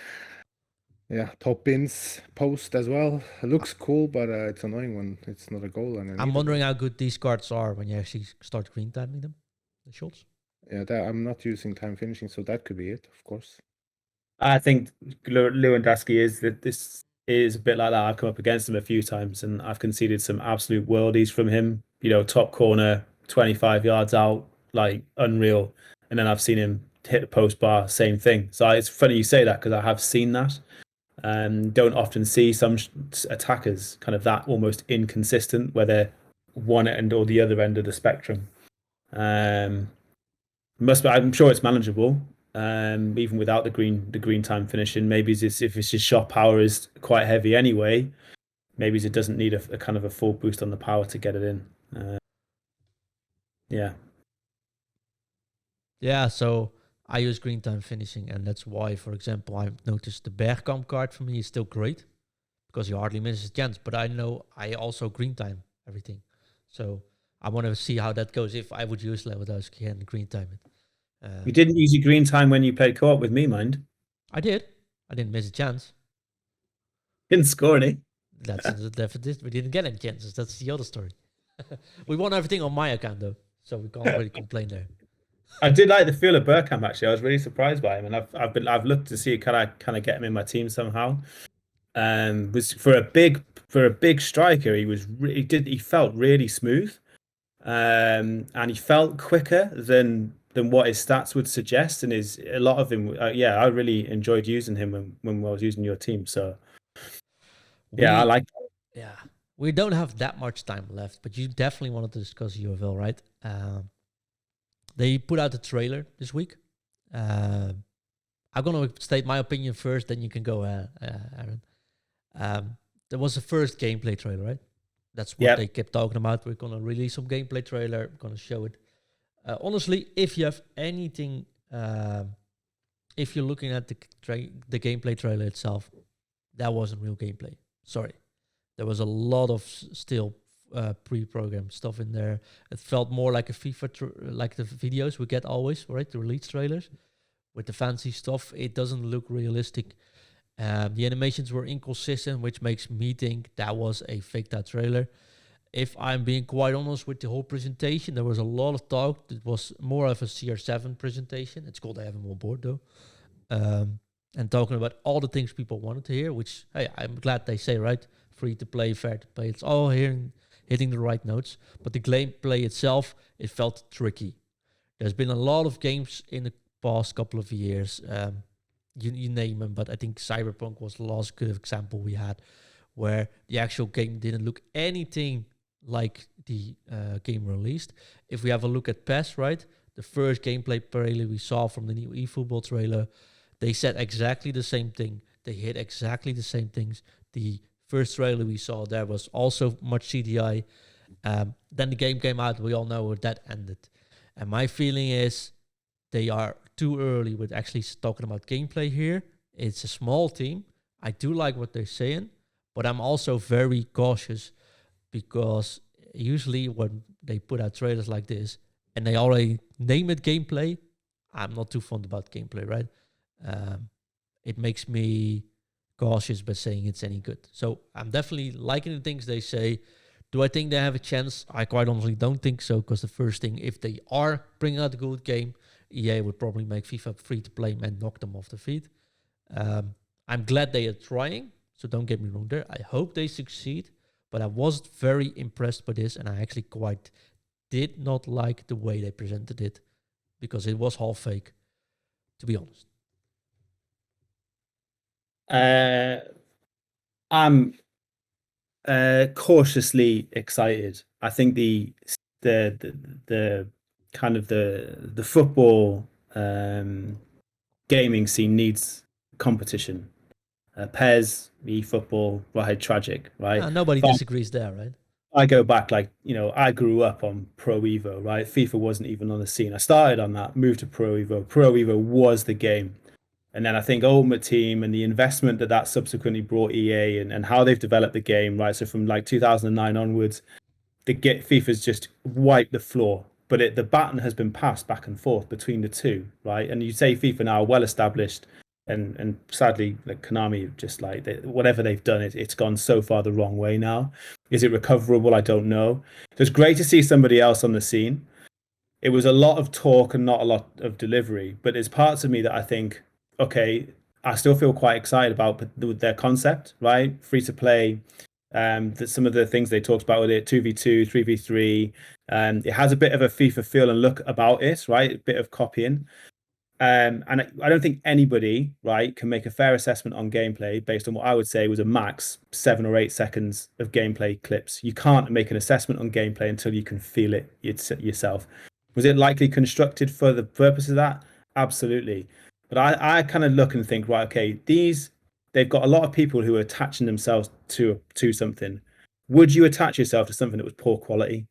B: yeah, top ins post as well. It looks cool, but it's annoying when it's not a goal. And
A: I'm wondering how good these cards are when you actually start green timing them, the shots.
B: Yeah, I'm not using time finishing, so that could be it, of course.
C: I think Lewandowski this is a bit like that. I've come up against him a few times, and I've conceded some absolute worldies from him. You know, top corner, 25 yards out, like unreal. And then I've seen him hit the post bar, same thing. So it's funny you say that, because I have seen that. Don't often see some attackers kind of that almost inconsistent, where they're one end or the other end of the spectrum. I'm sure it's manageable, even without the green time finishing. Maybe if his shot power is quite heavy anyway, maybe it doesn't need a kind of a full boost on the power to get it in.
A: Yeah, so I use green time finishing, and that's why, for example, I've noticed the Bergkamp card for me is still great, because he hardly misses a chance, but I know I also green time everything. So I want to see how that goes if I would use Lewandowski and green time it.
C: You didn't use your green time when you played co-op with me, mind?
A: I did. I didn't miss a chance.
C: Didn't score any.
A: That's the deficit. We didn't get any chances. That's the other story. We won everything on my account, though, so we can't really complain there.
C: I did like the feel of Bergkamp, actually. I was really surprised by him, and I've looked to see can I get him in my team somehow. Was for a big striker, he felt really smooth, and he felt quicker than what his stats would suggest, and a lot of him. I really enjoyed using him when I was using your team. So I like that.
A: Yeah, we don't have that much time left, but you definitely wanted to discuss UFL, right? They put out a trailer this week. I'm going to state my opinion first, then you can go, Aaron. There was the first gameplay trailer, right? That's what they kept talking about. We're going to release some gameplay trailer. We're going to show it. Honestly, if you have anything, if you're looking at the gameplay trailer itself, that wasn't real gameplay. Sorry. There was a lot of still pre-programmed stuff in there. It felt more like a FIFA, like the videos we get always, right? The release trailers with the fancy stuff. It doesn't look realistic. The animations were inconsistent, which makes me think that was a faked out trailer. If I'm being quite honest with the whole presentation, there was a lot of talk. It was more of a CR7 presentation. It's called I have him on board, though. And talking about all the things people wanted to hear, which, hey, I'm glad they say, right? Free to play, fair to play. It's all hitting the right notes. But the gameplay itself, it felt tricky. There's been a lot of games in the past couple of years you name them, but I think Cyberpunk was the last good example we had, where the actual game didn't look anything like the game released. If we have a look at PES, right, the first gameplay trailer we saw from the new eFootball trailer, they said exactly the same thing. They hit exactly the same things. The first trailer we saw there was also much CGI. Then the game came out. We all know where that ended. And my feeling is they are too early with actually talking about gameplay here. It's a small team. I do like what they're saying, but I'm also very cautious because usually when they put out trailers like this and they already name it gameplay, I'm not too fond about gameplay, right? It makes me cautious by saying it's any good. So I'm definitely liking the things they say. Do I think they have a chance? I quite honestly don't think so, because the first thing, if they are bringing out a good game, EA would probably make FIFA free to play and knock them off their feet. I'm glad they are trying, so don't get me wrong there. I hope they succeed, but I was very impressed by this, and I actually quite did not like the way they presented it, because it was half fake, to be honest.
C: I'm cautiously excited. I think the kind of the football gaming scene needs competition. PES, eFootball, right? Tragic, right?
A: Nobody disagrees there, right?
C: I go back, like, I grew up on Pro Evo, right? FIFA wasn't even on the scene. I started on that, moved to Pro Evo. Pro Evo was the game. And then I think Ultimate Team and the investment that subsequently brought EA and how they've developed the game, right? So from like 2009 onwards, FIFA's just wiped the floor. But the baton has been passed back and forth between the two, right? And you say FIFA now well established, and sadly, like Konami, just like whatever they've done, it's gone so far the wrong way now. Is it recoverable? I don't know. So it's great to see somebody else on the scene. It was a lot of talk and not a lot of delivery, but there's parts of me that I think, okay, I still feel quite excited about their concept, right? Free to play. Some of the things they talked about with it, 2v2, 3v3. It has a bit of a FIFA feel and look about it, right? A bit of copying. And I don't think anybody, right, can make a fair assessment on gameplay based on what I would say was a max 7 or 8 seconds of gameplay clips. You can't make an assessment on gameplay until you can feel it yourself. Was it likely constructed for the purpose of that? Absolutely. But I kind of look and think, right, okay, they've got a lot of people who are attaching themselves to something. Would you attach yourself to something that was poor quality?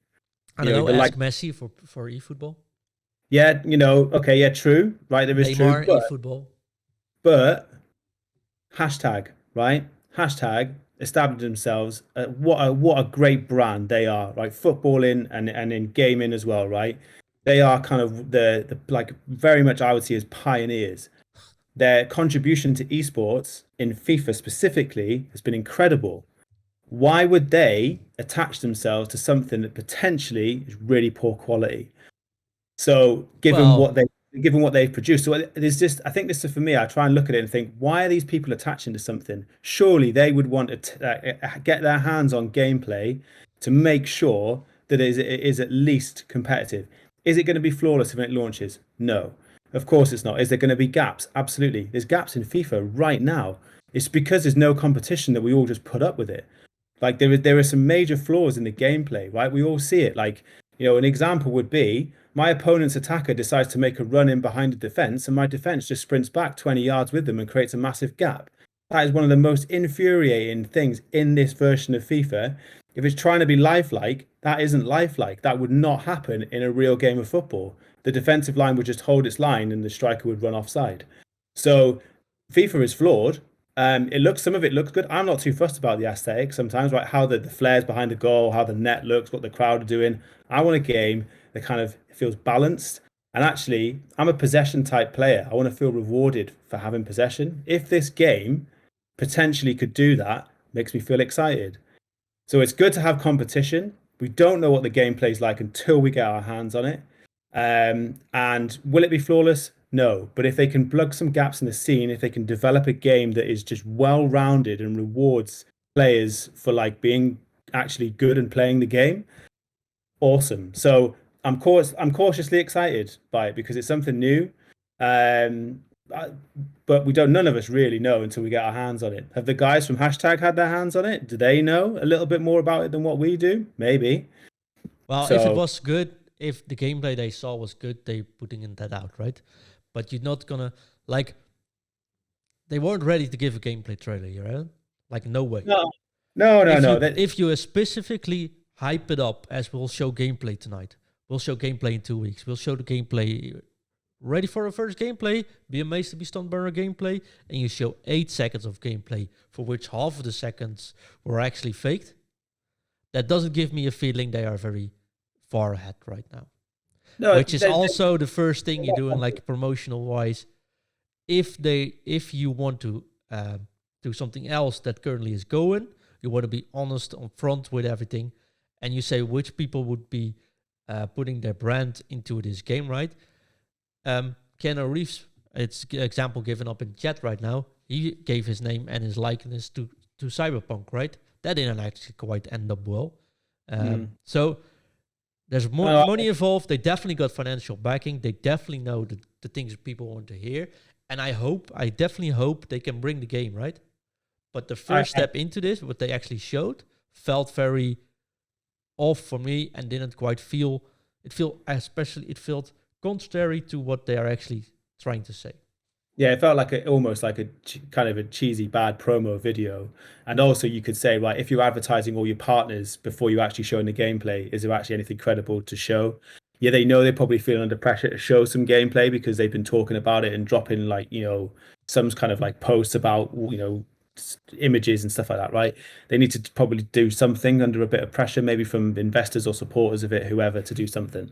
A: I don't know, ask Messi for eFootball.
C: Yeah, okay, yeah, true, right? There is
A: Neymar,
C: true,
A: eFootball.
C: But hashtag, right? Hashtag established themselves. What a great brand they are, right? Footballing and in gaming as well, right? They are kind of the like very much I would see as pioneers. Their contribution to esports in FIFA specifically has been incredible. Why would they attach themselves to something that potentially is really poor quality? So given what they've produced, so there's just, I think this is for me, I try and look at it and think, why are these people attaching to something? Surely they would want to get their hands on gameplay to make sure that it is at least competitive. Is it going to be flawless when it launches? No, of course it's not. Is there going to be gaps? Absolutely. There's gaps in FIFA right now. It's because there's no competition that we all just put up with it. Like there are some major flaws in the gameplay, right? We all see it. Like, an example would be my opponent's attacker decides to make a run in behind a defense, and my defense just sprints back 20 yards with them and creates a massive gap. That is one of the most infuriating things in this version of FIFA. If it's trying to be lifelike, that isn't lifelike. That would not happen in a real game of football. The defensive line would just hold its line and the striker would run offside. So FIFA is flawed. Some of it looks good. I'm not too fussed about the aesthetic sometimes, right? How the flares behind the goal, how the net looks, what the crowd are doing. I want a game that kind of feels balanced. And actually, I'm a possession type player. I want to feel rewarded for having possession. If this game potentially could do that, makes me feel excited. So it's good to have competition. We don't know what the gameplay is like until we get our hands on it. And will it be flawless? No. But if they can plug some gaps in the scene, if they can develop a game that is just well-rounded and rewards players for like being actually good and playing the game, awesome. So I'm cautiously excited by it because it's something new. but we don't. None of us really know until we get our hands on it. Have the guys from Hashtag had their hands on it? Do they know a little bit more about it than what we do? Maybe.
A: Well, if it was good, if the gameplay they saw was good, they putting that out, right? But you're not gonna like. They weren't ready to give a gameplay trailer, right? Like no way.
C: No.
A: If you specifically hype it up as we'll show gameplay tonight, we'll show gameplay in 2 weeks. We'll show the gameplay. Ready for a first gameplay? Be amazed to be stunned by our gameplay, and you show 8 seconds of gameplay, for which half of the seconds were actually faked. That doesn't give me a feeling they are very far ahead right now. No, which is also the first thing you're doing, like promotional wise. If you want to do something else that currently is going, you want to be honest on front with everything, and you say which people would be putting their brand into this game, right? Keanu Reeves, it's example given up in chat right now. He gave his name and his likeness to Cyberpunk, right? That didn't actually quite end up well. So there's more money involved. They definitely got financial backing. They definitely know the things people want to hear. And I definitely hope they can bring the game, right? But the first step into this, what they actually showed, felt very off for me and didn't quite feel, it felt contrary to what they are actually trying to say.
C: Yeah, it felt like almost like a kind of a cheesy, bad promo video. And also you could say, right, if you're advertising all your partners before you actually showing the gameplay, is there actually anything credible to show? Yeah, they know they probably feel under pressure to show some gameplay because they've been talking about it and dropping like, some kind of like posts about, images and stuff like that, right? They need to probably do something under a bit of pressure, maybe from investors or supporters of it, whoever, to do something.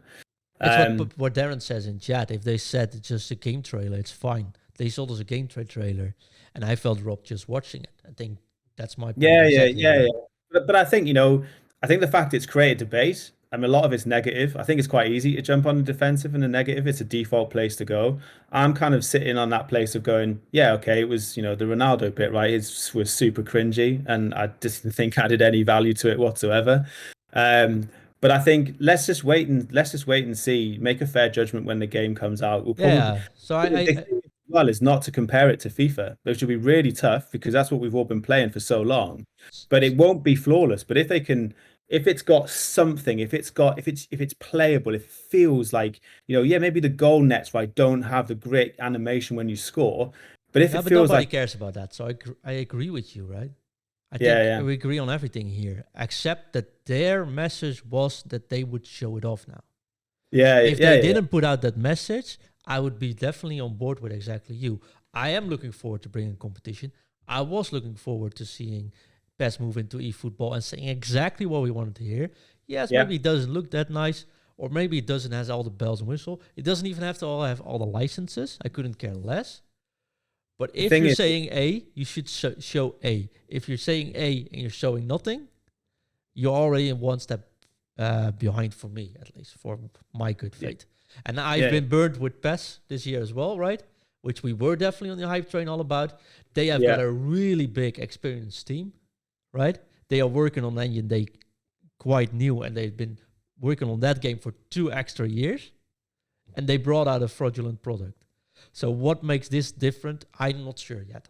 A: It's what Darren says in chat. If they said it's just a game trailer, it's fine. They sold us a game trailer, and I felt robbed just watching it. I think that's my point.
C: Yeah. But I think, I think the fact it's created debate, I mean, a lot of it's negative. I think it's quite easy to jump on the defensive and the negative. It's a default place to go. I'm kind of sitting on that place of going, yeah, okay, it was, the Ronaldo bit, right? It was super cringy, and I just didn't think added any value to it whatsoever. But I think let's just wait and see. Make a fair judgment when the game comes out. We'll probably,
A: So
C: is not to compare it to FIFA, which will be really tough because that's what we've all been playing for so long. But it won't be flawless. But if it's got something, if it's playable, if it feels like, maybe the goal nets right don't have the great animation when you score, but if it feels
A: nobody
C: like
A: cares about that. So I agree with you, right? I think we agree on everything here, except that their message was that they would show it off now. If they didn't put out that message, I would be definitely on board with exactly you. I am looking forward to bringing competition. I was looking forward to seeing PES move into eFootball and saying exactly what we wanted to hear. Yes, maybe it doesn't look that nice, or maybe it doesn't have all the bells and whistles. It doesn't even have to have all the licenses. I couldn't care less. But if you're saying A, you should show A. If you're saying A and you're showing nothing, you're already in one step behind for me, at least, for my good faith. And I've been burned with PES this year as well, right? Which we were definitely on the hype train all about. They have got a really big experienced team, right? They are working on engine they quite new, and they've been working on that game for 2 extra years. And they brought out a fraudulent product. So what makes this different? I'm not sure yet.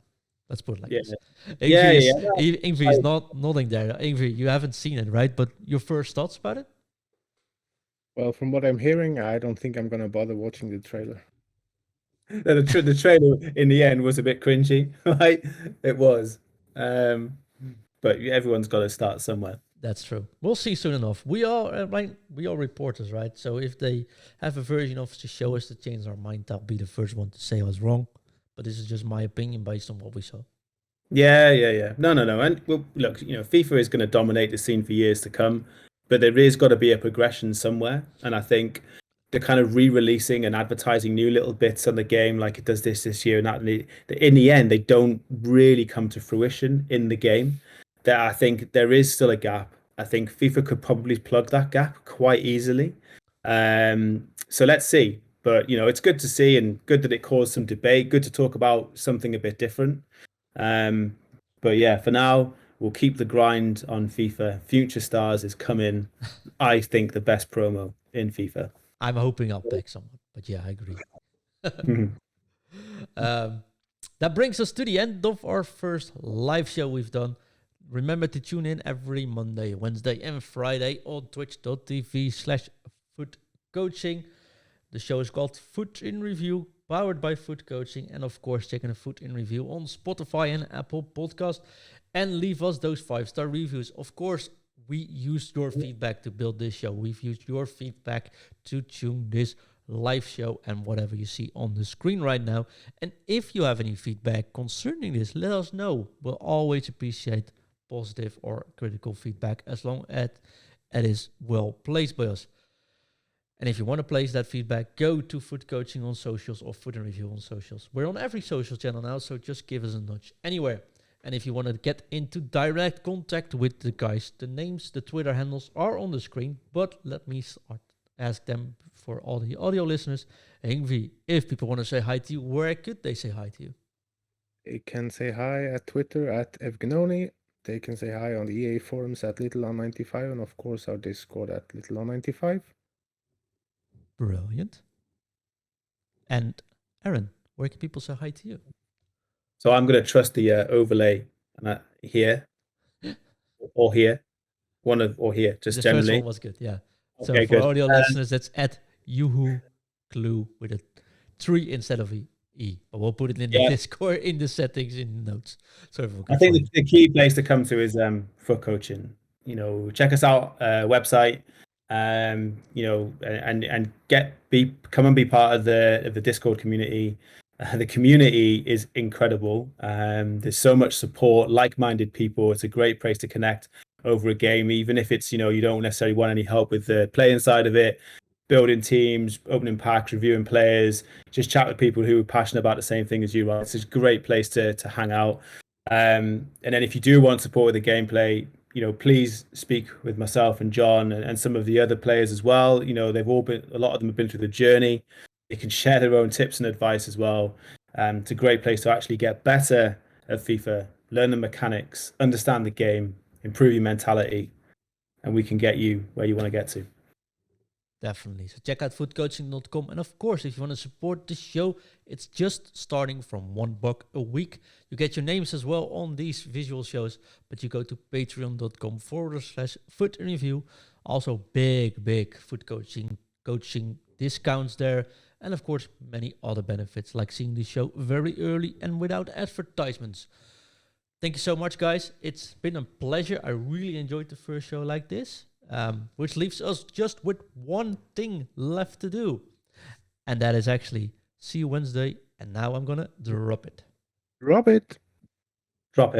A: Let's put it like this. Ingvi is not nodding there. Ingvi, you haven't seen it, right? But your first thoughts about it?
B: Well, from what I'm hearing, I don't think I'm going to bother watching the trailer.
C: The trailer in the end was a bit cringy, right? It was. But everyone's got to start somewhere.
A: That's true. We'll see soon enough. We are reporters, right? So if they have a version of to show us to change our mind, I'll be the first one to say I was wrong. But this is just my opinion based on what we saw.
C: Yeah. No. And well, look, FIFA is going to dominate the scene for years to come, but there is got to be a progression somewhere. And I think the kind of re-releasing and advertising new little bits on the game, like it does this year, and that in the end, they don't really come to fruition in the game. That I think there is still a gap. I think FIFA could probably plug that gap quite easily. So let's see. But it's good to see, and good that it caused some debate. Good to talk about something a bit different. But yeah, for now, we'll keep the grind on FIFA. Future Stars is coming. I think the best promo in FIFA.
A: I'm hoping I'll pick someone, but yeah, I agree. That brings us to the end of our first live show we've done. Remember to tune in every Monday, Wednesday, and Friday on twitch.tv/footcoaching. The show is called Foot in Review, powered by Foot Coaching. And of course, check in a Foot in Review on Spotify and Apple Podcast. And leave us those 5-star reviews. Of course, we used your feedback to build this show. We've used your feedback to tune this live show and whatever you see on the screen right now. And if you have any feedback concerning this, let us know. We'll always appreciate positive or critical feedback as long as it is well placed by us. And if you want to place that feedback, go to Foot Coaching on socials or Foot in Review on socials. We're on every social channel now, so just give us a nudge anywhere. And if you want to get into direct contact with the guys, the names, the Twitter handles are on the screen. But let me ask them for all the audio listeners. Yngwie, if people want to say hi to you, where could they say hi to you?
B: You can say hi at Twitter at Evgnoni. They can say hi on the EA forums at LittleOn95 and of course our Discord at LittleOn95.
A: Brilliant. And Aaron, where can people say hi to you?
C: So I'm going to trust the overlay here or here, or here, just
A: the
C: generally.
A: The first one was good, yeah. So
C: Okay,
A: for
C: good.
A: audio listeners, that's at Yuhu Clue with a 3 instead of E. But we'll put it in the Discord, in the settings, in the notes. So everyone can
C: I think the key place to come to is Foot Coaching. You know, check us out, website. You know, and come and be part of the Discord community. The community is incredible. There's so much support, like-minded people. It's a great place to connect over a game, even if it's, you know, you don't necessarily want any help with the playing side of it, building teams, opening packs, reviewing players, just chat with people who are passionate about the same thing as you, right? It's a great place to hang out. And then if you do want support with the gameplay, you know, please speak with myself and John and some of the other players as well. You know, a lot of them have been through the journey. They can share their own tips and advice as well. It's a great place to actually get better at FIFA, learn the mechanics, understand the game, improve your mentality, and we can get you where you want to get to.
A: Definitely. So check out footcoaching.com. And of course, if you want to support the show, it's just starting from $1 a week. You get your names as well on these visual shows, but you go to patreon.com/foot in review. Also big foot coaching discounts there. And of course, many other benefits like seeing the show very early and without advertisements. Thank you so much, guys. It's been a pleasure. I really enjoyed the first show like this, which leaves us just with one thing left to do. And that is actually see you Wednesday. And now I'm going to drop it.
B: Drop it.
C: Drop it.